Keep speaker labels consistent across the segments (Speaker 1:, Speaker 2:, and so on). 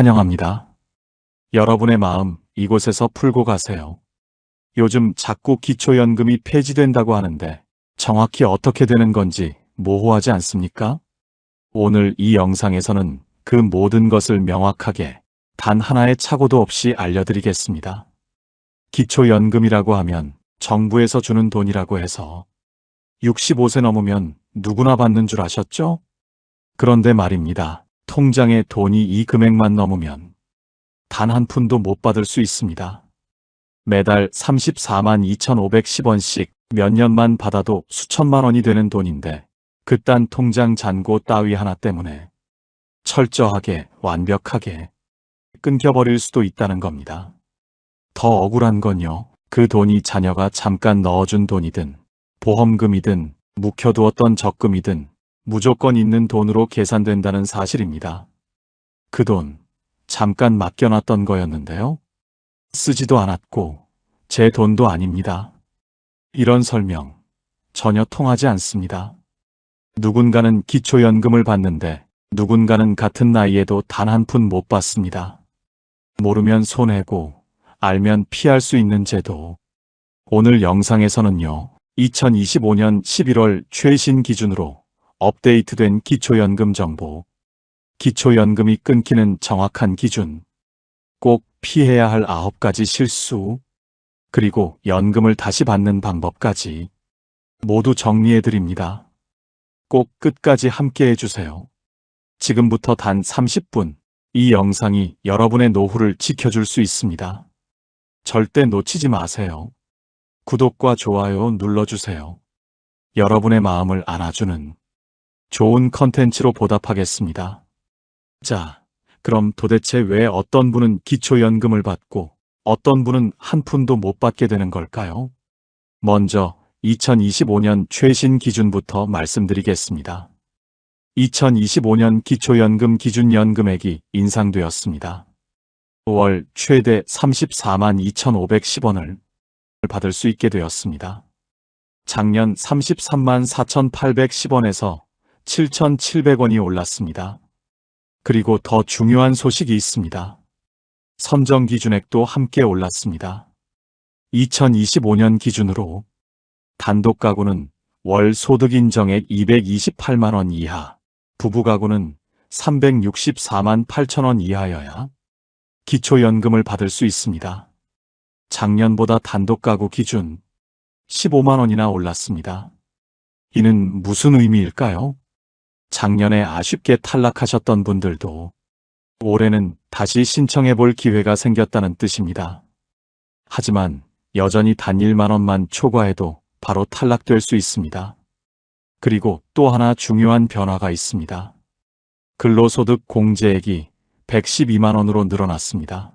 Speaker 1: 환영합니다. 여러분의 마음 이곳에서 풀고 가세요. 요즘 자꾸 기초연금이 폐지된다고 하는데 정확히 어떻게 되는 건지 모호하지 않습니까? 오늘 이 영상에서는 그 모든 것을 명확하게 단 하나의 착오도 없이 알려드리겠습니다. 기초연금이라고 하면 정부에서 주는 돈이라고 해서 65세 넘으면 누구나 받는 줄 아셨죠? 그런데 말입니다. 통장에 돈이 이 금액만 넘으면 단 한 푼도 못 받을 수 있습니다. 매달 34만 2,510원씩 몇 년만 받아도 수천만 원이 되는 돈인데 그딴 통장 잔고 따위 하나 때문에 철저하게 완벽하게 끊겨버릴 수도 있다는 겁니다. 더 억울한 건요. 그 돈이 자녀가 잠깐 넣어준 돈이든 보험금이든 묵혀두었던 적금이든 무조건 있는 돈으로 계산된다는 사실입니다. 그 돈 잠깐 맡겨놨던 거였는데요. 쓰지도 않았고 제 돈도 아닙니다. 이런 설명 전혀 통하지 않습니다. 누군가는 기초연금을 받는데 누군가는 같은 나이에도 단 한 푼 못 받습니다. 모르면 손해고 알면 피할 수 있는 제도. 오늘 영상에서는요. 2025년 11월 최신 기준으로 업데이트된 기초연금 정보, 기초연금이 끊기는 정확한 기준, 꼭 피해야 할 9가지 실수, 그리고 연금을 다시 받는 방법까지 모두 정리해드립니다. 꼭 끝까지 함께 해주세요. 지금부터 단 30분, 이 영상이 여러분의 노후를 지켜줄 수 있습니다. 절대 놓치지 마세요. 구독과 좋아요 눌러주세요. 여러분의 마음을 안아주는 좋은 컨텐츠로 보답하겠습니다. 자, 그럼 도대체 왜 어떤 분은 기초연금을 받고 어떤 분은 한 푼도 못 받게 되는 걸까요? 먼저 2025년 최신 기준부터 말씀드리겠습니다. 2025년 기초연금 기준 연금액이 인상되었습니다. 월 최대 34만 2,510원을 받을 수 있게 되었습니다. 작년 33만 4,810원에서 7,700원이 올랐습니다. 그리고 더 중요한 소식이 있습니다. 선정 기준액도 함께 올랐습니다. 2025년 기준으로 단독 가구는 월 소득 인정액 228만 원 이하, 부부 가구는 364만 8천 원 이하여야 기초연금을 받을 수 있습니다. 작년보다 단독 가구 기준 15만 원이나 올랐습니다. 이는 무슨 의미일까요? 작년에 아쉽게 탈락하셨던 분들도 올해는 다시 신청해 볼 기회가 생겼다는 뜻입니다. 하지만 여전히 단 1만 원만 초과해도 바로 탈락될 수 있습니다. 그리고 또 하나 중요한 변화가 있습니다. 근로소득 공제액이 112만 원으로 늘어났습니다.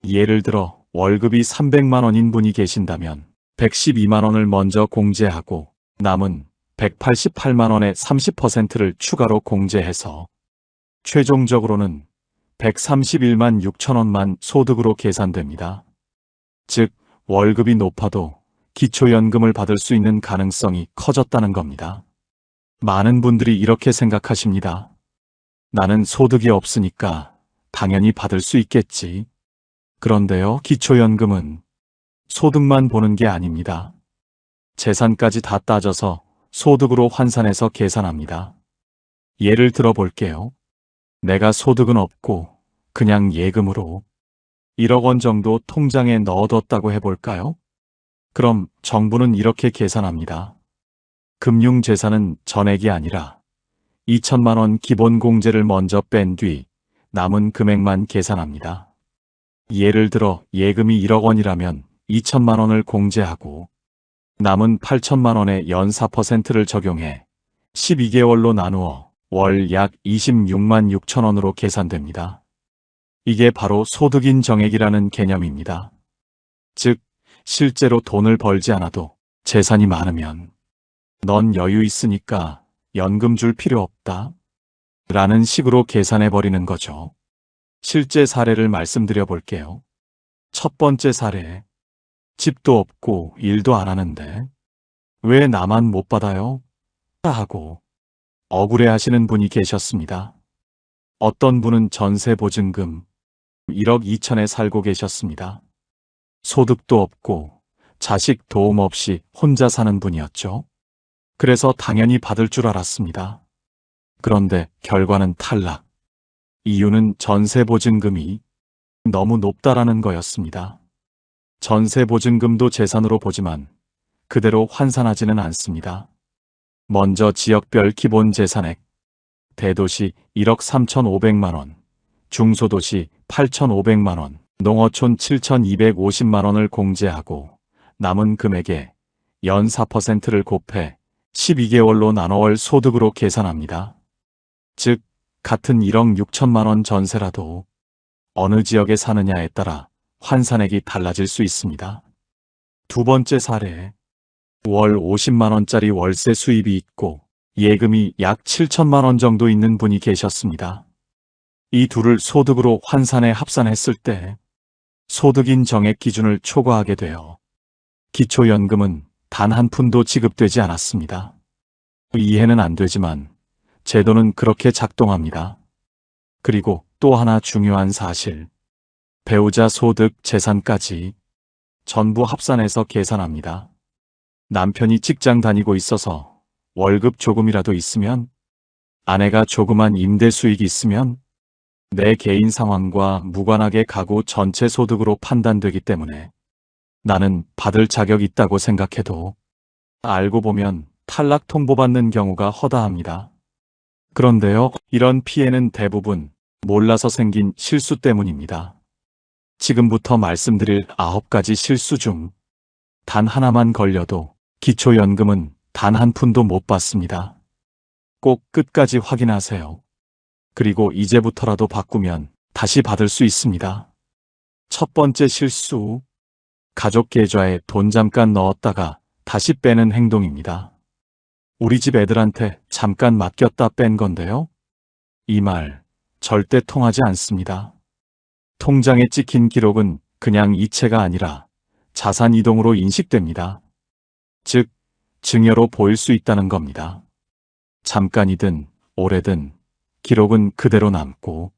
Speaker 1: 예를 들어 월급이 300만 원인 분이 계신다면 112만 원을 먼저 공제하고 남은 188만 원의 30%를 추가로 공제해서 최종적으로는 131만 6천 원만 소득으로 계산됩니다. 즉 월급이 높아도 기초연금을 받을 수 있는 가능성이 커졌다는 겁니다. 많은 분들이 이렇게 생각하십니다. 나는 소득이 없으니까 당연히 받을 수 있겠지. 그런데요, 기초연금은 소득만 보는 게 아닙니다. 재산까지 다 따져서 소득으로 환산해서 계산합니다. 예를 들어 볼게요. 내가 소득은 없고 그냥 예금으로 1억 원 정도 통장에 넣어뒀다고 해볼까요? 그럼 정부는 이렇게 계산합니다. 금융재산은 전액이 아니라 2천만 원 기본 공제를 먼저 뺀 뒤 남은 금액만 계산합니다. 예를 들어 예금이 1억 원이라면 2천만 원을 공제하고 남은 8천만 원의 연 4%를 적용해 12개월로 나누어 월 약 26만 6천 원으로 계산됩니다. 이게 바로 소득인 정액이라는 개념입니다. 즉, 실제로 돈을 벌지 않아도 재산이 많으면 넌 여유 있으니까 연금 줄 필요 없다 라는 식으로 계산해버리는 거죠. 실제 사례를 말씀드려 볼게요. 첫 번째 사례. 집도 없고 일도 안 하는데 왜 나만 못 받아요? 하고 억울해 하시는 분이 계셨습니다. 어떤 분은 전세 보증금 1억 2천에 살고 계셨습니다. 소득도 없고 자식 도움 없이 혼자 사는 분이었죠. 그래서 당연히 받을 줄 알았습니다. 그런데 결과는 탈락. 이유는 전세 보증금이 너무 높다라는 거였습니다. 전세 보증금도 재산으로 보지만 그대로 환산하지는 않습니다. 먼저 지역별 기본 재산액, 대도시 1억 3,500만 원, 중소도시 8,500만 원, 농어촌 7,250만 원을 공제하고 남은 금액에 연 4%를 곱해 12개월로 나눠 월 소득으로 계산합니다. 즉, 같은 1억 6천만 원 전세라도 어느 지역에 사느냐에 따라 환산액이 달라질 수 있습니다. 두 번째 사례, 월 50만 원짜리 월세 수입이 있고 예금이 약 7천만 원 정도 있는 분이 계셨습니다. 이 둘을 소득으로 환산해 합산했을 때 소득인 정액 기준을 초과하게 되어 기초연금은 단 한 푼도 지급되지 않았습니다. 이해는 안 되지만 제도는 그렇게 작동합니다. 그리고 또 하나 중요한 사실, 배우자 소득, 재산까지 전부 합산해서 계산합니다. 남편이 직장 다니고 있어서 월급 조금이라도 있으면, 아내가 조그만 임대 수익이 있으면 내 개인 상황과 무관하게 가구 전체 소득으로 판단되기 때문에 나는 받을 자격이 있다고 생각해도 알고 보면 탈락 통보받는 경우가 허다합니다. 그런데요, 이런 피해는 대부분 몰라서 생긴 실수 때문입니다. 지금부터 말씀드릴 9가지 실수 중 단 하나만 걸려도 기초연금은 단 한 푼도 못 받습니다. 꼭 끝까지 확인하세요. 그리고 이제부터라도 바꾸면 다시 받을 수 있습니다. 첫 번째 실수, 가족 계좌에 돈 잠깐 넣었다가 다시 빼는 행동입니다. 우리 집 애들한테 잠깐 맡겼다 뺀 건데요. 이 말 절대 통하지 않습니다. 통장에 찍힌 기록은 그냥 이체가 아니라 자산 이동으로 인식됩니다. 즉, 증여로 보일 수 있다는 겁니다. 잠깐이든 오래든 기록은 그대로 남고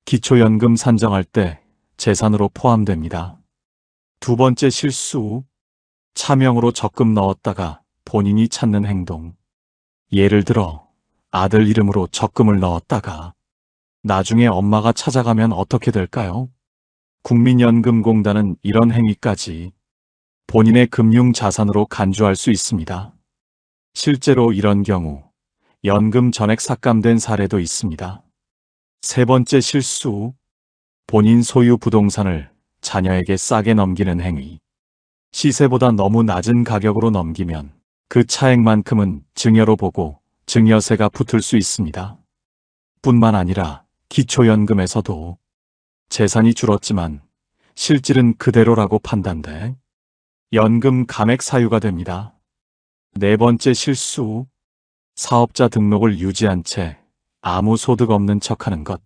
Speaker 1: 기초연금 산정할 때 재산으로 포함됩니다. 두 번째 실수, 차명으로 적금 넣었다가 본인이 찾는 행동. 예를 들어 아들 이름으로 적금을 넣었다가 나중에 엄마가 찾아가면 어떻게 될까요? 국민연금공단은 이런 행위까지 본인의 금융자산으로 간주할 수 있습니다. 실제로 이런 경우 연금 전액 삭감된 사례도 있습니다. 세 번째 실수, 본인 소유 부동산을 자녀에게 싸게 넘기는 행위. 시세보다 너무 낮은 가격으로 넘기면 그 차액만큼은 증여로 보고 증여세가 붙을 수 있습니다. 뿐만 아니라 기초연금에서도 재산이 줄었지만 실질은 그대로라고 판단돼 연금 감액 사유가 됩니다. 네 번째 실수, 사업자 등록을 유지한 채 아무 소득 없는 척하는 것.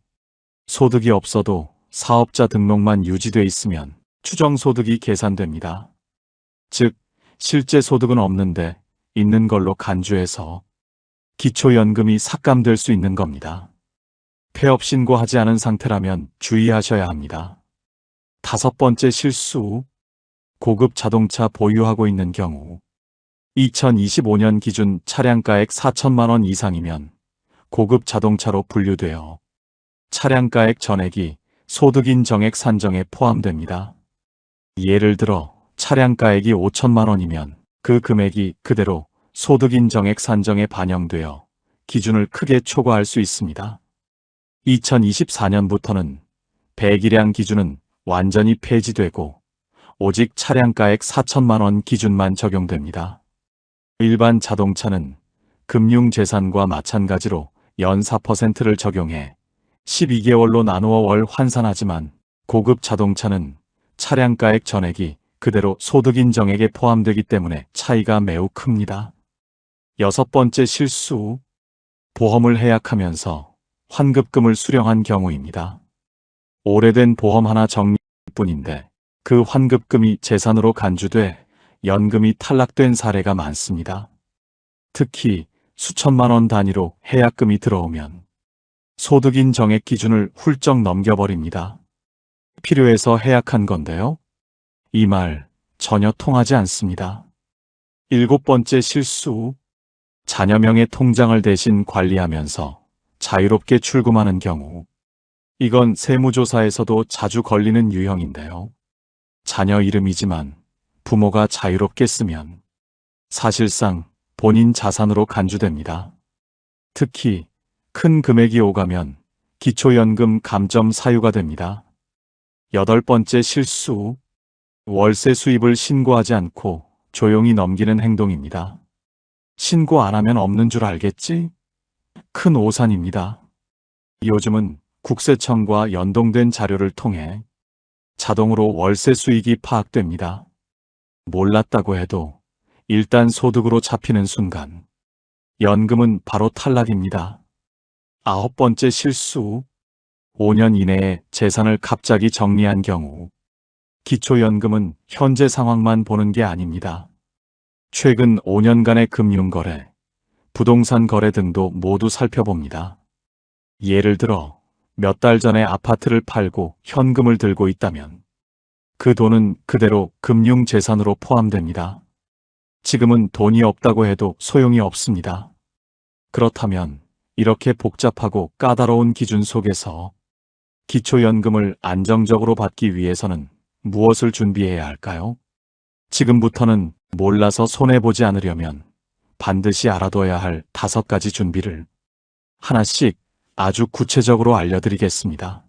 Speaker 1: 소득이 없어도 사업자 등록만 유지돼 있으면 추정소득이 계산됩니다. 즉, 실제 소득은 없는데 있는 걸로 간주해서 기초연금이 삭감될 수 있는 겁니다. 폐업 신고하지 않은 상태라면 주의하셔야 합니다. 다섯 번째 실수, 고급 자동차 보유하고 있는 경우 2025년 기준 차량가액 4천만 원 이상이면 고급 자동차로 분류되어 차량가액 전액이 소득인 정액 산정에 포함됩니다. 예를 들어 차량가액이 5천만 원이면 그 금액이 그대로 소득인 정액 산정에 반영되어 기준을 크게 초과할 수 있습니다. 2024년부터는 배기량 기준은 완전히 폐지되고 오직 차량가액 4천만 원 기준만 적용됩니다. 일반 자동차는 금융재산과 마찬가지로 연 4%를 적용해 12개월로 나누어 월 환산하지만 고급 자동차는 차량가액 전액이 그대로 소득인 정액에 포함되기 때문에 차이가 매우 큽니다. 여섯 번째 실수, 보험을 해약하면서 환급금을 수령한 경우입니다. 오래된 보험 하나 정리할 뿐인데 그 환급금이 재산으로 간주돼 연금이 탈락된 사례가 많습니다. 특히 수천만 원 단위로 해약금이 들어오면 소득인 정액 기준을 훌쩍 넘겨버립니다. 필요해서 해약한 건데요. 이 말 전혀 통하지 않습니다. 7번째 실수. 자녀명의 통장을 대신 관리하면서 자유롭게 출금하는 경우. 이건 세무조사에서도 자주 걸리는 유형인데요. 자녀 이름이지만 부모가 자유롭게 쓰면 사실상 본인 자산으로 간주됩니다. 특히 큰 금액이 오가면 기초연금 감점 사유가 됩니다. 8번째 실수. 월세 수입을 신고하지 않고 조용히 넘기는 행동입니다. 신고 안 하면 없는 줄 알겠지? 큰 오산입니다. 요즘은 국세청과 연동된 자료를 통해 자동으로 월세 수익이 파악됩니다. 몰랐다고 해도 일단 소득으로 잡히는 순간 연금은 바로 탈락입니다. 9번째 실수. 5년 이내에 재산을 갑자기 정리한 경우. 기초연금은 현재 상황만 보는 게 아닙니다. 최근 5년간의 금융거래, 부동산 거래 등도 모두 살펴봅니다. 예를 들어 몇 달 전에 아파트를 팔고 현금을 들고 있다면 그 돈은 그대로 금융재산으로 포함됩니다. 지금은 돈이 없다고 해도 소용이 없습니다. 그렇다면 이렇게 복잡하고 까다로운 기준 속에서 기초연금을 안정적으로 받기 위해서는 무엇을 준비해야 할까요? 지금부터는 몰라서 손해보지 않으려면 반드시 알아둬야 할 5가지 준비를 하나씩 아주 구체적으로 알려드리겠습니다.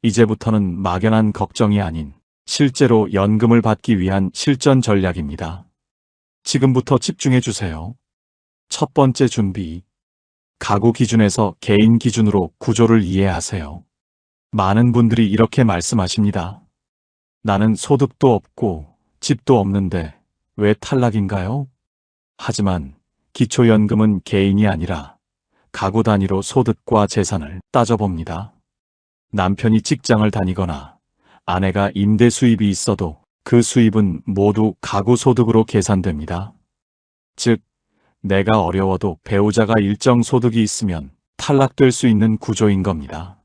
Speaker 1: 이제부터는 막연한 걱정이 아닌 실제로 연금을 받기 위한 실전 전략입니다. 지금부터 집중해 주세요. 첫 번째 준비. 가구 기준에서 개인 기준으로 구조를 이해하세요. 많은 분들이 이렇게 말씀하십니다. 나는 소득도 없고 집도 없는데 왜 탈락인가요? 하지만 기초연금은 개인이 아니라 가구 단위로 소득과 재산을 따져봅니다. 남편이 직장을 다니거나 아내가 임대 수입이 있어도 그 수입은 모두 가구 소득으로 계산됩니다. 즉, 내가 어려워도 배우자가 일정 소득이 있으면 탈락될 수 있는 구조인 겁니다.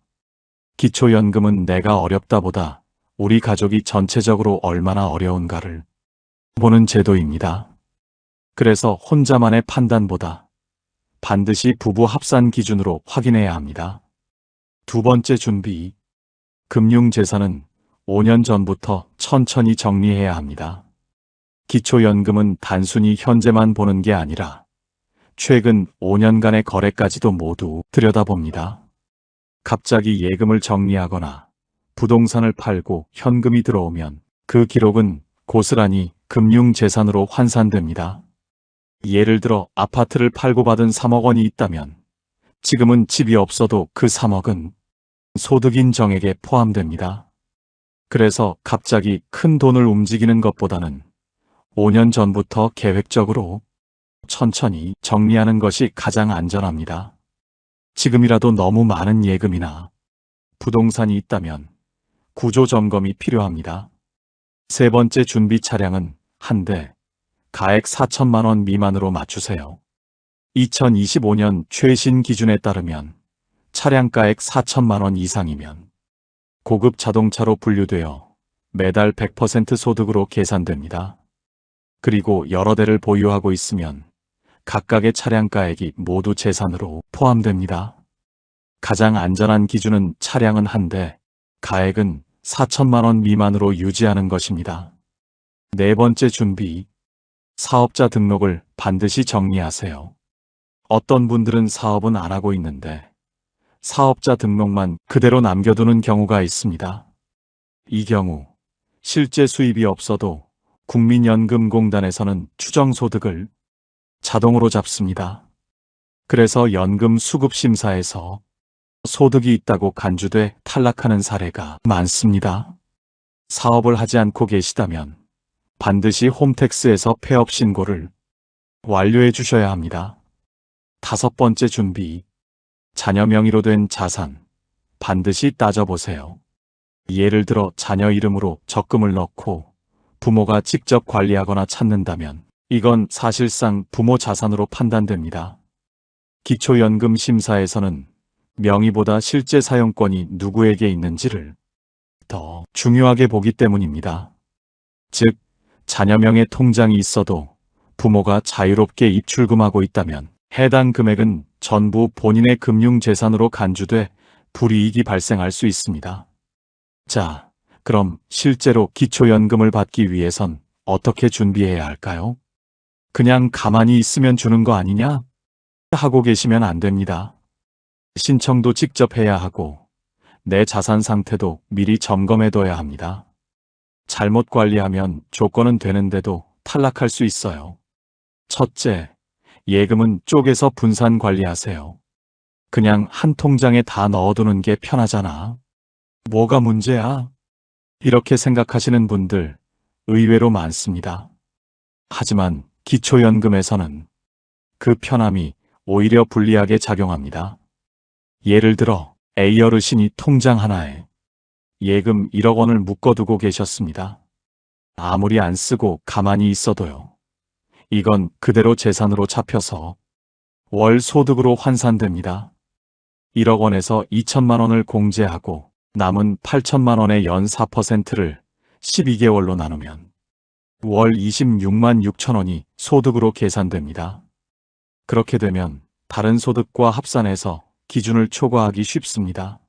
Speaker 1: 기초연금은 내가 어렵다보다 우리 가족이 전체적으로 얼마나 어려운가를 보는 제도입니다. 그래서 혼자만의 판단보다 반드시 부부 합산 기준으로 확인해야 합니다. 두 번째 준비. 금융재산은 5년 전부터 천천히 정리해야 합니다. 기초연금은 단순히 현재만 보는 게 아니라 최근 5년간의 거래까지도 모두 들여다봅니다. 갑자기 예금을 정리하거나 부동산을 팔고 현금이 들어오면 그 기록은 고스란히 금융재산으로 환산됩니다. 예를 들어 아파트를 팔고 받은 3억 원이 있다면 지금은 집이 없어도 그 3억은 소득인 정액에 포함됩니다. 그래서 갑자기 큰 돈을 움직이는 것보다는 5년 전부터 계획적으로 천천히 정리하는 것이 가장 안전합니다. 지금이라도 너무 많은 예금이나 부동산이 있다면 구조 점검이 필요합니다. 세 번째 준비 차량은 한 대, 가액 4천만 원 미만으로 맞추세요. 2025년 최신 기준에 따르면 차량가액 4천만 원 이상이면 고급 자동차로 분류되어 매달 100% 소득으로 계산됩니다. 그리고 여러 대를 보유하고 있으면 각각의 차량가액이 모두 재산으로 포함됩니다. 가장 안전한 기준은 차량은 한 대, 가액은 4천만 원 미만으로 유지하는 것입니다. 네 번째 준비. 사업자 등록을 반드시 정리하세요. 어떤 분들은 사업은 안 하고 있는데 사업자 등록만 그대로 남겨두는 경우가 있습니다. 이 경우 실제 수입이 없어도 국민연금공단에서는 추정소득을 자동으로 잡습니다. 그래서 연금 수급심사에서 소득이 있다고 간주돼 탈락하는 사례가 많습니다. 사업을 하지 않고 계시다면 반드시 홈택스에서 폐업 신고를 완료해 주셔야 합니다. 다섯 번째 준비. 자녀 명의로 된 자산 반드시 따져보세요. 예를 들어 자녀 이름으로 적금을 넣고 부모가 직접 관리하거나 찾는다면 이건 사실상 부모 자산으로 판단됩니다. 기초연금 심사에서는 명의보다 실제 사용권이 누구에게 있는지를 더 중요하게 보기 때문입니다. 즉, 자녀명의 통장이 있어도 부모가 자유롭게 입출금하고 있다면 해당 금액은 전부 본인의 금융재산으로 간주돼 불이익이 발생할 수 있습니다. 자, 그럼 실제로 기초연금을 받기 위해선 어떻게 준비해야 할까요? 그냥 가만히 있으면 주는 거 아니냐? 하고 계시면 안 됩니다. 신청도 직접 해야 하고 내 자산 상태도 미리 점검해둬야 합니다. 잘못 관리하면 조건은 되는데도 탈락할 수 있어요. 첫째, 예금은 쪼개서 분산 관리하세요. 그냥 한 통장에 다 넣어두는 게 편하잖아. 뭐가 문제야? 이렇게 생각하시는 분들 의외로 많습니다. 하지만 기초연금에서는 그 편함이 오히려 불리하게 작용합니다. 예를 들어 A 어르신이 통장 하나에 예금 1억 원을 묶어두고 계셨습니다. 아무리 안 쓰고 가만히 있어도요. 이건 그대로 재산으로 잡혀서 월 소득으로 환산됩니다. 1억 원에서 2천만 원을 공제하고 남은 8천만 원의 연 4%를 12개월로 나누면 월 26만 6천 원이 소득으로 계산됩니다. 그렇게 되면 다른 소득과 합산해서 기준을 초과하기 쉽습니다.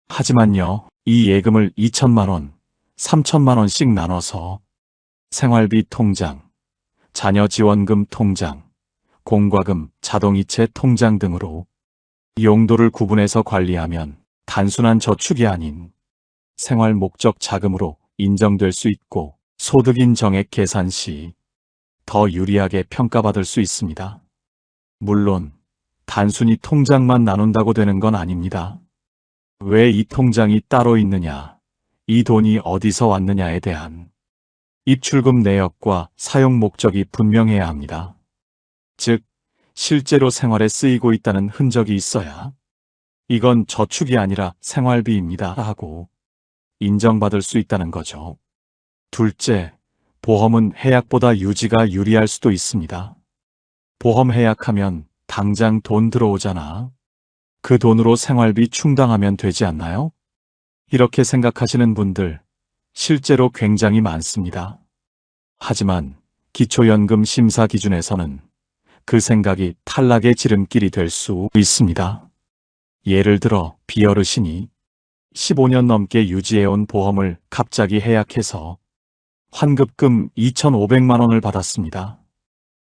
Speaker 1: 하지만요, 이 예금을 2천만 원, 3천만 원씩 나눠서 생활비 통장, 자녀지원금 통장, 공과금, 자동이체 통장 등으로 용도를 구분해서 관리하면 단순한 저축이 아닌 생활 목적 자금으로 인정될 수 있고 소득인 정액 계산 시 더 유리하게 평가받을 수 있습니다. 물론 단순히 통장만 나눈다고 되는 건 아닙니다. 왜 이 통장이 따로 있느냐, 이 돈이 어디서 왔느냐에 대한 입출금 내역과 사용 목적이 분명해야 합니다. 즉, 실제로 생활에 쓰이고 있다는 흔적이 있어야 이건 저축이 아니라 생활비입니다 하고 인정받을 수 있다는 거죠. 둘째, 보험은 해약보다 유지가 유리할 수도 있습니다. 보험 해약하면 당장 돈 들어오잖아. 그 돈으로 생활비 충당하면 되지 않나요? 이렇게 생각하시는 분들 실제로 굉장히 많습니다. 하지만 기초연금 심사 기준에서는 그 생각이 탈락의 지름길이 될 수 있습니다. 예를 들어 B 어르신이 15년 넘게 유지해온 보험을 갑자기 해약해서 환급금 2,500만 원을 받았습니다.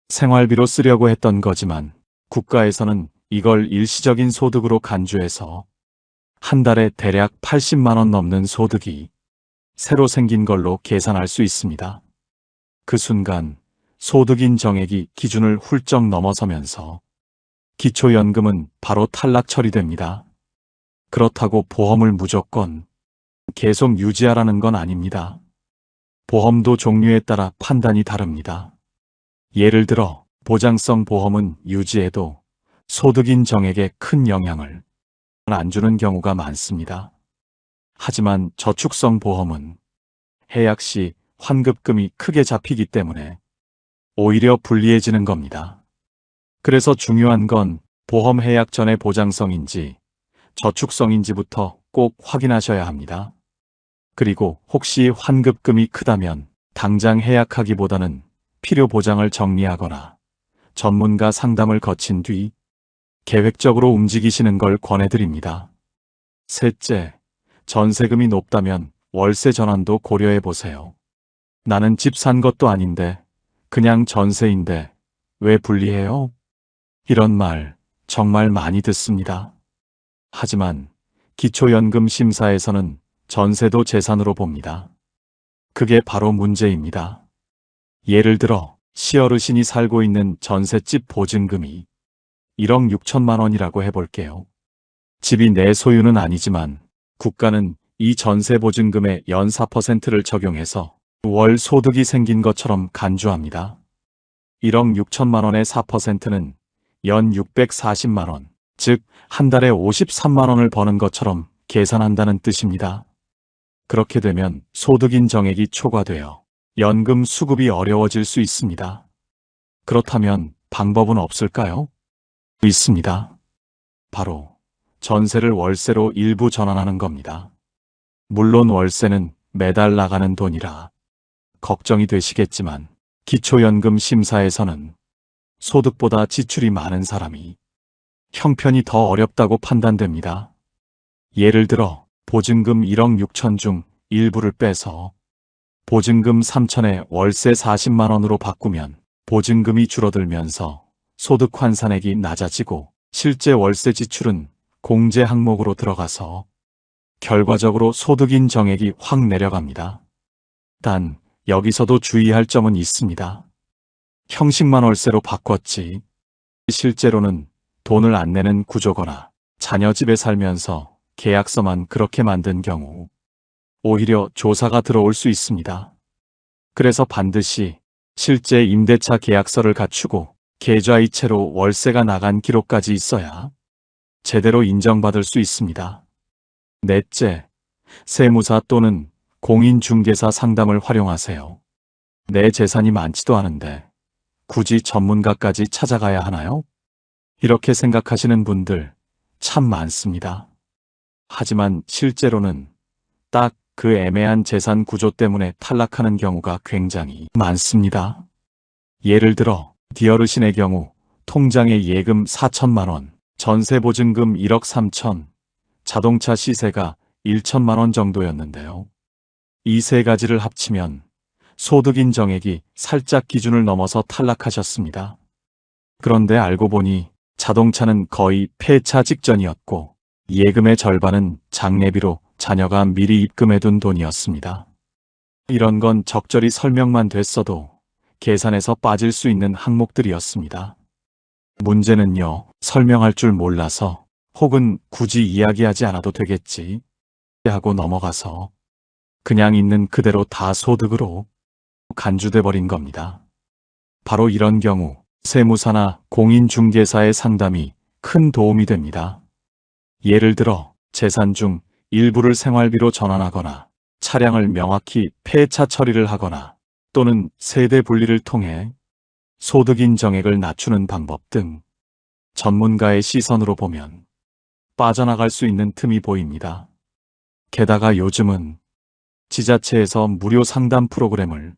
Speaker 1: 생활비로 쓰려고 했던 거지만 국가에서는 이걸 일시적인 소득으로 간주해서 한 달에 대략 80만 원 넘는 소득이 새로 생긴 걸로 계산할 수 있습니다. 그 순간 소득인 정액이 기준을 훌쩍 넘어서면서 기초연금은 바로 탈락 처리됩니다. 그렇다고 보험을 무조건 계속 유지하라는 건 아닙니다. 보험도 종류에 따라 판단이 다릅니다. 예를 들어 보장성 보험은 유지해도 소득인 정액에 큰 영향을 안 주는 경우가 많습니다. 하지만 저축성 보험은 해약 시 환급금이 크게 잡히기 때문에 오히려 불리해지는 겁니다. 그래서 중요한 건 보험 해약 전에 보장성인지 저축성인지부터 꼭 확인하셔야 합니다. 그리고 혹시 환급금이 크다면 당장 해약하기보다는 필요 보장을 정리하거나 전문가 상담을 거친 뒤 계획적으로 움직이시는 걸 권해드립니다. 셋째, 전세금이 높다면 월세 전환도 고려해 보세요. 나는 집 산 것도 아닌데 그냥 전세인데 왜 불리해요? 이런 말 정말 많이 듣습니다. 하지만 기초연금 심사에서는 전세도 재산으로 봅니다. 그게 바로 문제입니다. 예를 들어 시어르신이 살고 있는 전셋집 보증금이 1억 6천만 원이라고 해볼게요. 집이 내 소유는 아니지만 국가는 이 전세 보증금의 연 4%를 적용해서 월 소득이 생긴 것처럼 간주합니다. 1억 6천만 원의 4%는 연 640만 원, 즉 한 달에 53만 원을 버는 것처럼 계산한다는 뜻입니다. 그렇게 되면 소득인 정액이 초과되어 연금 수급이 어려워질 수 있습니다. 그렇다면 방법은 없을까요? 있습니다. 바로 전세를 월세로 일부 전환하는 겁니다. 물론 월세는 매달 나가는 돈이라 걱정이 되시겠지만 기초연금 심사에서는 소득보다 지출이 많은 사람이 형편이 더 어렵다고 판단됩니다. 예를 들어 보증금 1억 6천 중 일부를 빼서 보증금 3천에 월세 40만 원으로 바꾸면 보증금이 줄어들면서 소득 환산액이 낮아지고 실제 월세 지출은 공제 항목으로 들어가서 결과적으로 소득 인정액이 확 내려갑니다. 단 여기서도 주의할 점은 있습니다. 형식만 월세로 바꿨지 실제로는 돈을 안 내는 구조거나 자녀 집에 살면서 계약서만 그렇게 만든 경우 오히려 조사가 들어올 수 있습니다. 그래서 반드시 실제 임대차 계약서를 갖추고 계좌이체로 월세가 나간 기록까지 있어야 제대로 인정받을 수 있습니다. 넷째, 세무사 또는 공인중개사 상담을 활용하세요. 내 재산이 많지도 않은데 굳이 전문가까지 찾아가야 하나요? 이렇게 생각하시는 분들 참 많습니다. 하지만 실제로는 딱 그 애매한 재산 구조 때문에 탈락하는 경우가 굉장히 많습니다. 예를 들어 디어르신의 경우 통장에 예금 4천만 원, 전세 보증금 1억 3천, 자동차 시세가 1천만 원 정도였는데요. 이 세 가지를 합치면 소득 인정액이 살짝 기준을 넘어서 탈락하셨습니다. 그런데 알고 보니 자동차는 거의 폐차 직전이었고 예금의 절반은 장례비로 자녀가 미리 입금해둔 돈이었습니다. 이런 건 적절히 설명만 됐어도 계산에서 빠질 수 있는 항목들이었습니다. 문제는요, 설명할 줄 몰라서 혹은 굳이 이야기하지 않아도 되겠지 하고 넘어가서 그냥 있는 그대로 다 소득으로 간주돼 버린 겁니다. 바로 이런 경우 세무사나 공인중개사의 상담이 큰 도움이 됩니다. 예를 들어 재산 중 일부를 생활비로 전환하거나 차량을 명확히 폐차 처리를 하거나 또는 세대 분리를 통해 소득 인정액을 낮추는 방법 등 전문가의 시선으로 보면 빠져나갈 수 있는 틈이 보입니다. 게다가 요즘은 지자체에서 무료 상담 프로그램을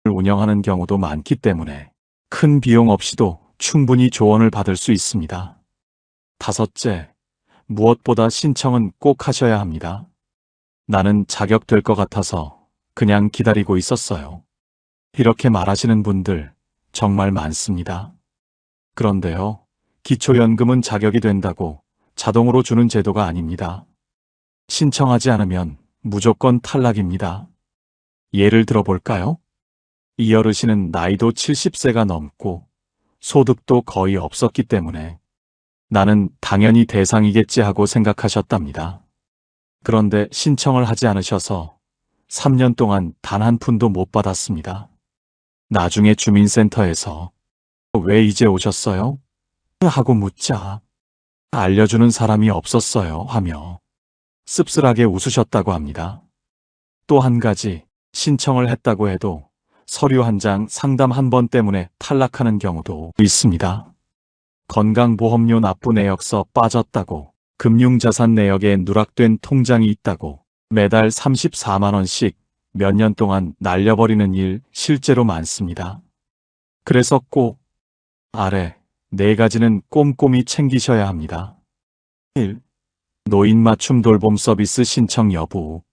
Speaker 1: 운영하는 경우도 많기 때문에 큰 비용 없이도 충분히 조언을 받을 수 있습니다. 다섯째, 무엇보다 신청은 꼭 하셔야 합니다. 나는 자격될 것 같아서 그냥 기다리고 있었어요. 이렇게 말하시는 분들 정말 많습니다. 그런데요, 기초연금은 자격이 된다고 자동으로 주는 제도가 아닙니다. 신청하지 않으면 무조건 탈락입니다. 예를 들어볼까요? 이 어르신은 나이도 70세가 넘고 소득도 거의 없었기 때문에 나는 당연히 대상이겠지 하고 생각하셨답니다. 그런데 신청을 하지 않으셔서 3년 동안 단 한 푼도 못 받았습니다. 나중에 주민센터에서 왜 이제 오셨어요? 하고 묻자 알려주는 사람이 없었어요 하며 씁쓸하게 웃으셨다고 합니다. 또 한 가지, 신청을 했다고 해도 서류 한 장, 상담 한 번 때문에 탈락하는 경우도 있습니다. 건강보험료 납부 내역서 빠졌다고, 금융자산 내역에 누락된 통장이 있다고, 매달 34만 원씩 몇 년 동안 날려버리는 일 실제로 많습니다. 그래서 꼭 아래 4가지는 꼼꼼히 챙기셔야 합니다. 1. 노인 맞춤 돌봄 서비스 신청 여부.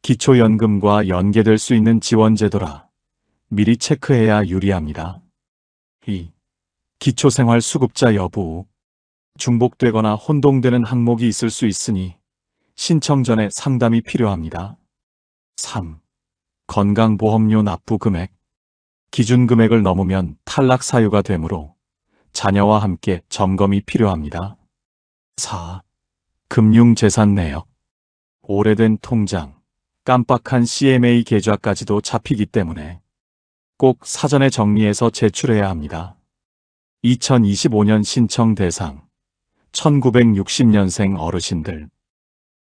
Speaker 1: 기초연금과 연계될 수 있는 지원제도라 미리 체크해야 유리합니다. 2. 기초생활수급자 여부. 중복되거나 혼동되는 항목이 있을 수 있으니 신청 전에 상담이 필요합니다. 3. 건강보험료 납부 금액. 기준 금액을 넘으면 탈락 사유가 되므로 자녀와 함께 점검이 필요합니다. 4. 금융재산 내역. 오래된 통장, 깜빡한 CMA 계좌까지도 잡히기 때문에 꼭 사전에 정리해서 제출해야 합니다. 2025년 신청 대상 1960년생 어르신들.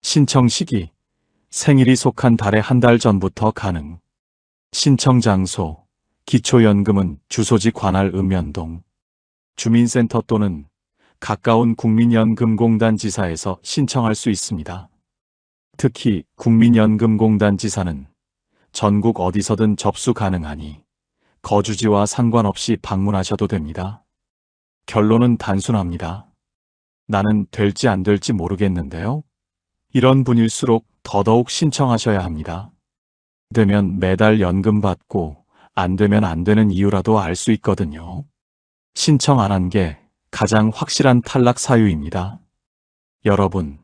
Speaker 1: 신청 시기 생일이 속한 달의 한 달 전부터 가능. 신청 장소 기초연금은 주소지 관할 읍면동 주민센터 또는 가까운 국민연금공단 지사에서 신청할 수 있습니다. 특히 국민연금공단 지사는 전국 어디서든 접수 가능하니 거주지와 상관없이 방문하셔도 됩니다. 결론은 단순합니다. 나는 될지 안 될지 모르겠는데요. 이런 분일수록 더더욱 신청하셔야 합니다. 되면 매달 연금 받고 안 되면 안 되는 이유라도 알 수 있거든요. 신청 안 한 게 가장 확실한 탈락 사유입니다. 여러분,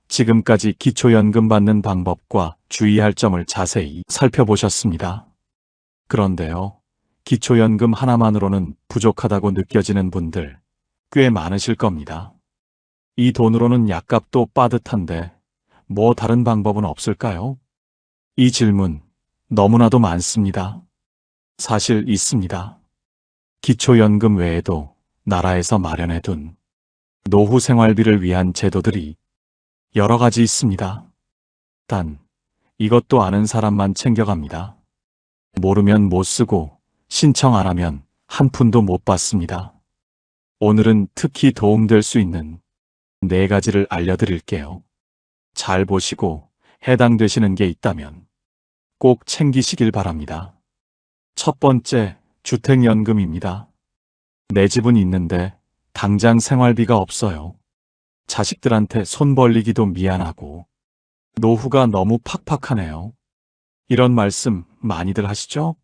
Speaker 1: 지금까지 기초연금 받는 방법과 주의할 점을 자세히 살펴보셨습니다. 그런데요, 기초연금 하나만으로는 부족하다고 느껴지는 분들 꽤 많으실 겁니다. 이 돈으로는 약값도 빠듯한데 뭐 다른 방법은 없을까요? 이 질문 너무나도 많습니다. 사실 있습니다. 기초연금 외에도 나라에서 마련해둔 노후 생활비를 위한 제도들이 여러 가지 있습니다. 단, 이것도 아는 사람만 챙겨갑니다. 모르면 못 쓰고 신청 안 하면 한 푼도 못 받습니다. 오늘은 특히 도움될 수 있는 4가지를 알려드릴게요. 잘 보시고 해당되시는 게 있다면 꼭 챙기시길 바랍니다. 첫 번째, 주택연금입니다. 내 집은 있는데 당장 생활비가 없어요. 자식들한테 손 벌리기도 미안하고 노후가 너무 팍팍하네요. 이런 말씀 많이들 하시죠?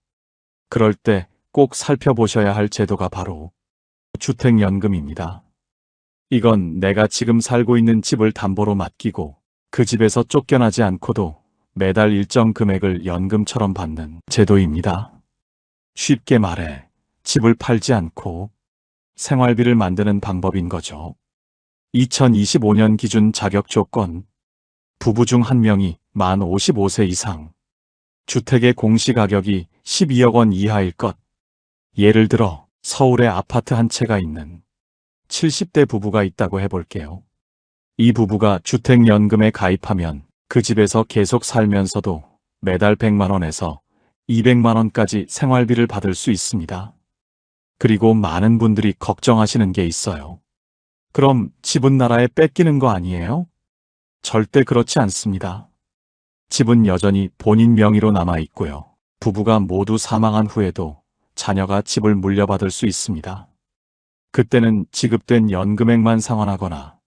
Speaker 1: 그럴 때 꼭 살펴보셔야 할 제도가 바로 주택연금입니다. 이건 내가 지금 살고 있는 집을 담보로 맡기고 그 집에서 쫓겨나지 않고도 매달 일정 금액을 연금처럼 받는 제도입니다. 쉽게 말해 집을 팔지 않고 생활비를 만드는 방법인 거죠. 2025년 기준 자격 조건, 부부 중 1명이 만 55세 이상, 주택의 공시가격이 12억 원 이하일 것. 예를 들어 서울에 아파트 한 채가 있는 70대 부부가 있다고 해볼게요. 이 부부가 주택연금에 가입하면 그 집에서 계속 살면서도 매달 100만 원에서 200만 원까지 생활비를 받을 수 있습니다. 그리고 많은 분들이 걱정하시는 게 있어요. 그럼 집은 나라에 뺏기는 거 아니에요? 절대 그렇지 않습니다. 집은 여전히 본인 명의로 남아 있고요. 부부가 모두 사망한 후에도 자녀가 집을 물려받을 수 있습니다. 그때는 지급된 연금액만 상환하거나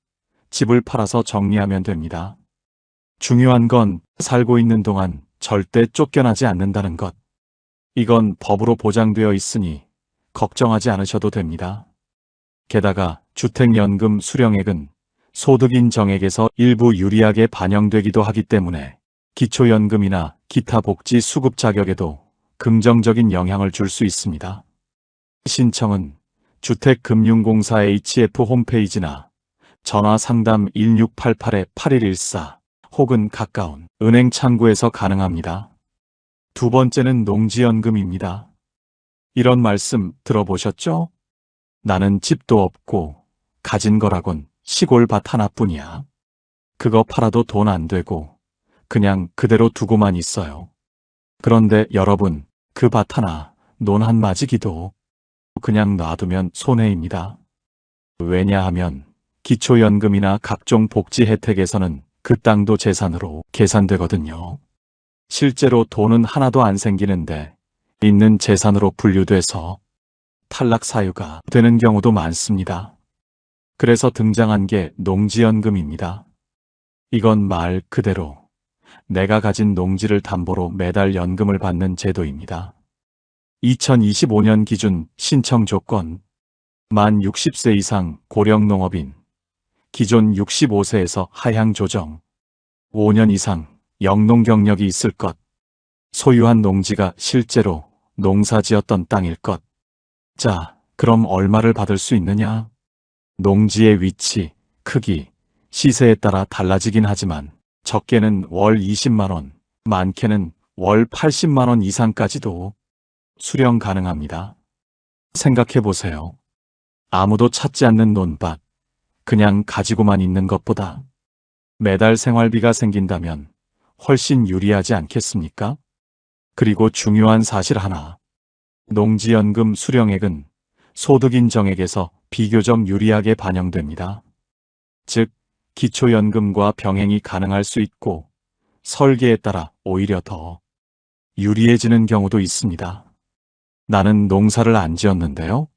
Speaker 1: 집을 팔아서 정리하면 됩니다. 중요한 건 살고 있는 동안 절대 쫓겨나지 않는다는 것. 이건 법으로 보장되어 있으니 걱정하지 않으셔도 됩니다. 게다가 주택연금 수령액은 소득 인정액에서 일부 유리하게 반영되기도 하기 때문에 기초연금이나 기타 복지 수급 자격에도 긍정적인 영향을 줄 수 있습니다. 신청은 주택금융공사 HF 홈페이지나 전화 상담 1688-8114 혹은 가까운 은행 창구에서 가능합니다. 두 번째는 농지연금입니다. 이런 말씀 들어보셨죠? 나는 집도 없고 가진 거라곤 시골 밭 하나뿐이야. 그거 팔아도 돈 안 되고 그냥 그대로 두고만 있어요. 그런데 여러분, 그 밭 하나, 논 한 마지기도 그냥 놔두면 손해입니다. 왜냐하면 기초연금이나 각종 복지 혜택에서는 그 땅도 재산으로 계산되거든요. 실제로 돈은 하나도 안 생기는데 있는 재산으로 분류돼서 탈락 사유가 되는 경우도 많습니다. 그래서 등장한 게 농지연금입니다. 이건 말 그대로 내가 가진 농지를 담보로 매달 연금을 받는 제도입니다. 2025년 기준 신청 조건, 만 60세 이상 고령농업인, 기존 65세에서 하향 조정, 5년 이상 영농 경력이 있을 것, 소유한 농지가 실제로 농사지었던 땅일 것. 자, 그럼 얼마를 받을 수 있느냐? 농지의 위치, 크기, 시세에 따라 달라지긴 하지만 적게는 월 20만 원, 많게는 월 80만 원 이상까지도 수령 가능합니다. 생각해보세요. 아무도 찾지 않는 논밭, 그냥 가지고만 있는 것보다 매달 생활비가 생긴다면 훨씬 유리하지 않겠습니까? 그리고 중요한 사실 하나. 농지연금 수령액은 소득인정액에서 비교적 유리하게 반영됩니다. 즉, 기초연금과 병행이 가능할 수 있고 설계에 따라 오히려 더 유리해지는 경우도 있습니다. 나는 농사를 안 지었는데요?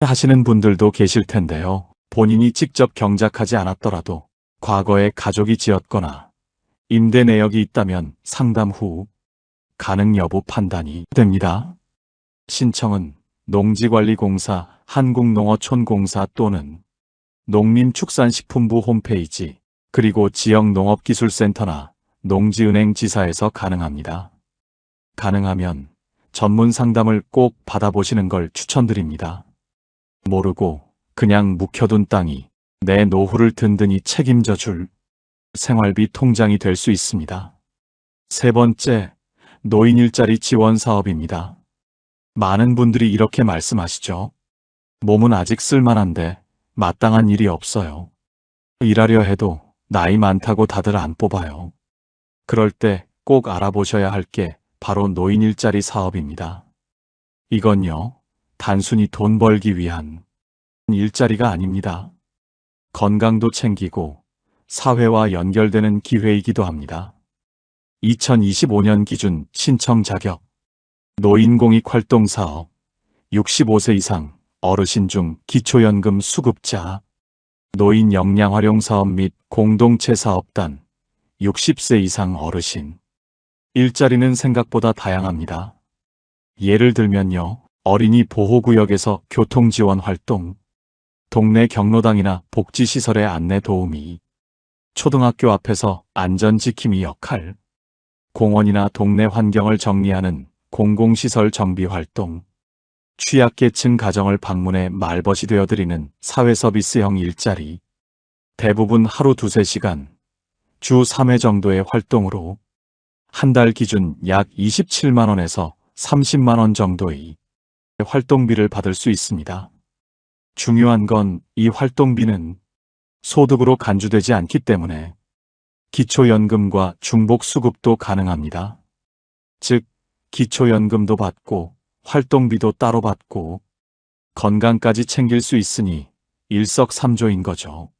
Speaker 1: 하시는 분들도 계실 텐데요. 본인이 직접 경작하지 않았더라도 과거에 가족이 지었거나 임대 내역이 있다면 상담 후 가능 여부 판단이 됩니다. 신청은 농지관리공사, 한국농어촌공사 또는 농림축산식품부 홈페이지, 그리고 지역농업기술센터나 농지은행 지사에서 가능합니다. 가능하면 전문 상담을 꼭 받아보시는 걸 추천드립니다. 모르고 그냥 묵혀둔 땅이 내 노후를 든든히 책임져 줄 생활비 통장이 될 수 있습니다. 세 번째, 노인 일자리 지원 사업입니다. 많은 분들이 이렇게 말씀하시죠. 몸은 아직 쓸만한데 마땅한 일이 없어요. 일하려 해도 나이 많다고 다들 안 뽑아요. 그럴 때 꼭 알아보셔야 할 게 바로 노인 일자리 사업입니다. 이건요, 단순히 돈 벌기 위한 일자리가 아닙니다. 건강도 챙기고 사회와 연결되는 기회이기도 합니다. 2025년 기준 신청 자격 노인공익 활동사업 65세 이상 어르신 중 기초연금 수급자 노인 역량활용사업 및 공동체 사업단 60세 이상 어르신 일자리는 생각보다 다양합니다. 예를 들면요. 어린이 보호구역에서 교통지원 활동, 동네 경로당이나 복지시설의 안내 도우미, 초등학교 앞에서 안전지킴이 역할, 공원이나 동네 환경을 정리하는 공공시설 정비 활동, 취약계층 가정을 방문해 말벗이 되어드리는 사회서비스형 일자리, 대부분 하루 2~3시간, 주 3회 정도의 활동으로 한 달 기준 약 27만원에서 30만원 정도의 활동비를 받을 수 있습니다. 중요한 건 이 활동비는 소득으로 간주되지 않기 때문에 기초연금과 중복수급도 가능합니다. 즉, 기초연금도 받고 활동비도 따로 받고 건강까지 챙길 수 있으니 일석삼조인 거죠.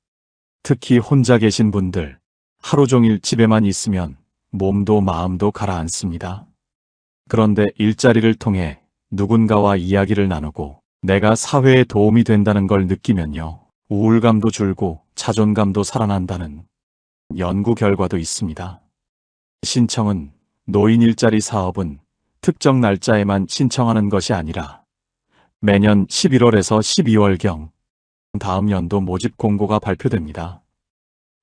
Speaker 1: 특히 혼자 계신 분들, 하루 종일 집에만 있으면 몸도 마음도 가라앉습니다. 그런데 일자리를 통해 누군가와 이야기를 나누고 내가 사회에 도움이 된다는 걸 느끼면요. 우울감도 줄고 자존감도 살아난다는 연구 결과도 있습니다. 신청은 노인 일자리 사업은 특정 날짜에만 신청하는 것이 아니라 매년 11월에서 12월경 다음 연도 모집 공고가 발표됩니다.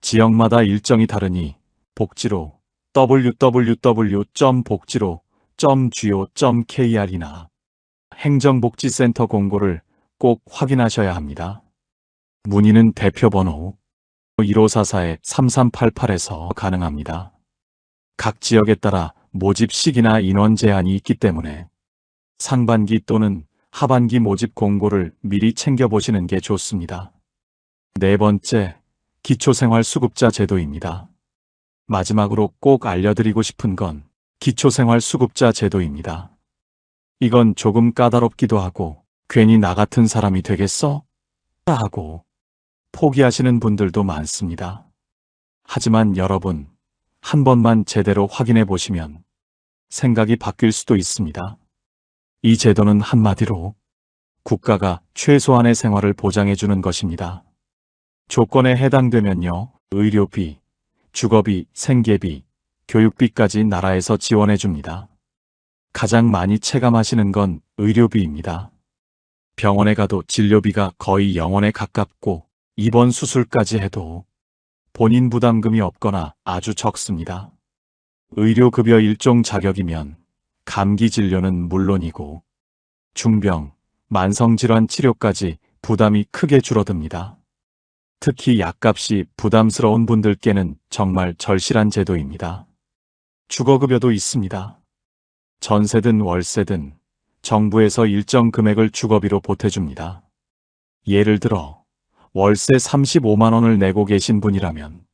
Speaker 1: 지역마다 일정이 다르니 복지로 www.복지로.go.kr이나 행정복지센터 공고를 꼭 확인하셔야 합니다. 문의는 대표번호 1544-3388에서 가능합니다. 각 지역에 따라 모집 시기나 인원 제한이 있기 때문에 상반기 또는 하반기 모집 공고를 미리 챙겨보시는 게 좋습니다. 네 번째, 기초생활수급자 제도입니다. 마지막으로 꼭 알려드리고 싶은 건 기초생활수급자 제도입니다. 이건 조금 까다롭기도 하고 괜히 나 같은 사람이 되겠어? 하고 포기하시는 분들도 많습니다. 하지만 여러분, 한 번만 제대로 확인해 보시면 생각이 바뀔 수도 있습니다. 이 제도는 한마디로 국가가 최소한의 생활을 보장해 주는 것입니다. 조건에 해당되면요, 의료비, 주거비, 생계비, 교육비까지 나라에서 지원해 줍니다. 가장 많이 체감하시는 건 의료비입니다. 병원에 가도 진료비가 거의 0원에 가깝고 입원 수술까지 해도 본인 부담금이 없거나 아주 적습니다. 의료급여 일종 자격이면 감기 진료는 물론이고 중병, 만성질환 치료까지 부담이 크게 줄어듭니다. 특히 약값이 부담스러운 분들께는 정말 절실한 제도입니다. 주거급여도 있습니다. 전세든 월세든 정부에서 일정 금액을 주거비로 보태줍니다. 예를 들어 월세 35만원을 내고 계신 분이라면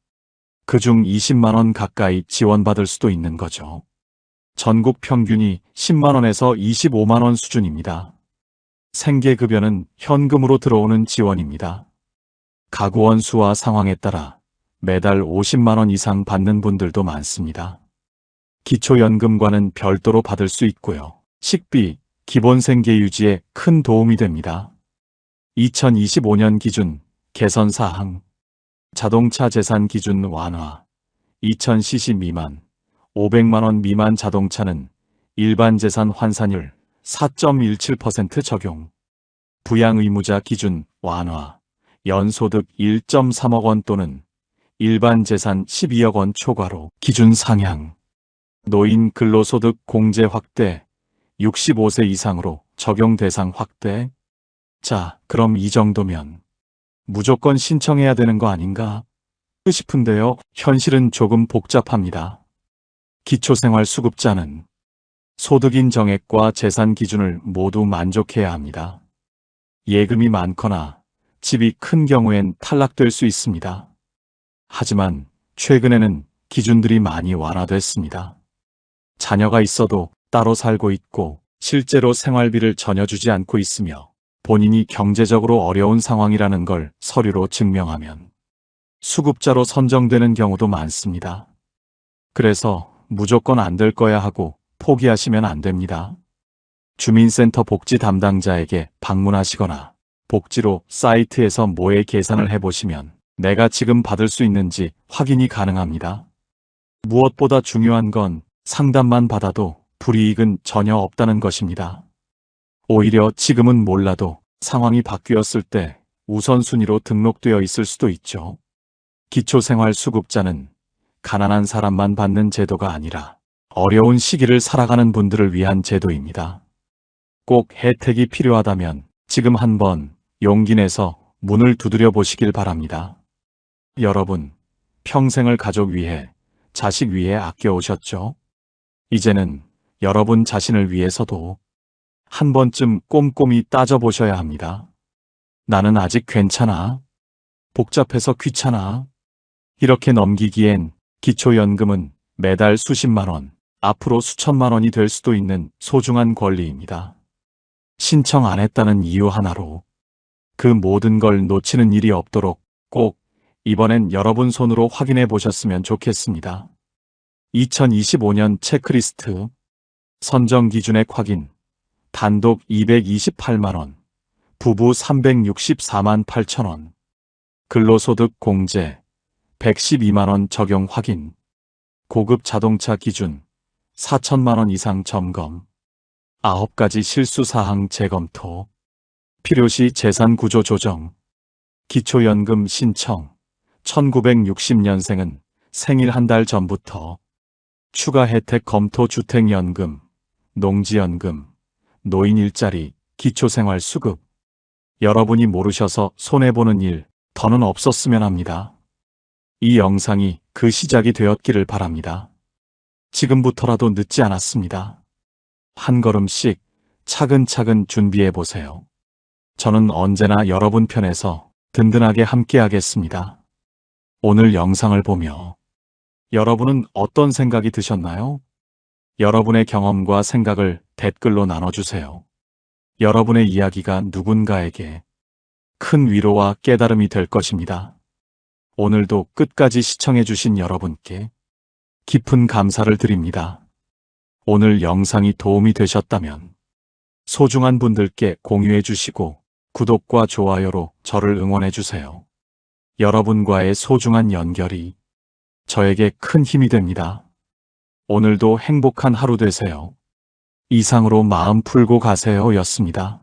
Speaker 1: 그중 20만원 가까이 지원받을 수도 있는 거죠. 전국 평균이 10만원에서 25만원 수준입니다. 생계급여는 현금으로 들어오는 지원입니다. 가구원 수와 상황에 따라 매달 50만 원 이상 받는 분들도 많습니다. 기초연금과는 별도로 받을 수 있고요. 식비, 기본 생계 유지에 큰 도움이 됩니다. 2025년 기준 개선 사항, 자동차 재산 기준 완화, 2000cc 미만, 500만 원 미만 자동차는 일반 재산 환산율 4.17% 적용, 부양 의무자 기준 완화, 연소득 1.3억 원 또는 일반 재산 12억 원 초과로 기준 상향, 노인 근로소득 공제 확대, 65세 이상으로 적용 대상 확대. 자, 그럼 이 정도면 무조건 신청해야 되는 거 아닌가 싶은데요. 현실은 조금 복잡합니다. 기초생활수급자는 소득인 정액과 재산 기준을 모두 만족해야 합니다. 예금이 많거나 집이 큰 경우엔 탈락될 수 있습니다. 하지만 최근에는 기준들이 많이 완화됐습니다. 자녀가 있어도 따로 살고 있고 실제로 생활비를 전혀 주지 않고 있으며 본인이 경제적으로 어려운 상황이라는 걸 서류로 증명하면 수급자로 선정되는 경우도 많습니다. 그래서 무조건 안 될 거야 하고 포기하시면 안 됩니다. 주민센터 복지 담당자에게 방문하시거나 복지로 사이트에서 모의 계산을 해보시면 내가 지금 받을 수 있는지 확인이 가능합니다. 무엇보다 중요한 건 상담만 받아도 불이익은 전혀 없다는 것입니다. 오히려 지금은 몰라도 상황이 바뀌었을 때 우선순위로 등록되어 있을 수도 있죠. 기초생활수급자는 가난한 사람만 받는 제도가 아니라 어려운 시기를 살아가는 분들을 위한 제도입니다. 꼭 혜택이 필요하다면 지금 한번 용기 내서 문을 두드려 보시길 바랍니다. 여러분, 평생을 가족 위해, 자식 위해 아껴오셨죠? 이제는 여러분 자신을 위해서도 한 번쯤 꼼꼼히 따져보셔야 합니다. 나는 아직 괜찮아? 복잡해서 귀찮아? 이렇게 넘기기엔 기초연금은 매달 수십만 원, 앞으로 수천만 원이 될 수도 있는 소중한 권리입니다. 신청 안 했다는 이유 하나로 그 모든 걸 놓치는 일이 없도록 꼭 이번엔 여러분 손으로 확인해 보셨으면 좋겠습니다. 2025년 체크리스트, 선정 기준액 확인, 단독 228만원, 부부 364만 8천원, 근로소득 공제 112만원 적용 확인, 고급 자동차 기준 4천만원 이상 점검, 9가지 실수사항 재검토, 필요시 재산구조 조정, 기초연금 신청, 1960년생은 생일 한 달 전부터 추가 혜택 검토 주택연금, 농지연금, 노인 일자리, 기초생활수급. 여러분이 모르셔서 손해보는 일 더는 없었으면 합니다. 이 영상이 그 시작이 되었기를 바랍니다. 지금부터라도 늦지 않았습니다. 한 걸음씩 차근차근 준비해보세요. 저는 언제나 여러분 편에서 든든하게 함께하겠습니다. 오늘 영상을 보며 여러분은 어떤 생각이 드셨나요? 여러분의 경험과 생각을 댓글로 나눠주세요. 여러분의 이야기가 누군가에게 큰 위로와 깨달음이 될 것입니다. 오늘도 끝까지 시청해주신 여러분께 깊은 감사를 드립니다. 오늘 영상이 도움이 되셨다면 소중한 분들께 공유해주시고 구독과 좋아요로 저를 응원해주세요. 여러분과의 소중한 연결이 저에게 큰 힘이 됩니다. 오늘도 행복한 하루 되세요. 이상으로 마음 풀고 가세요 였습니다.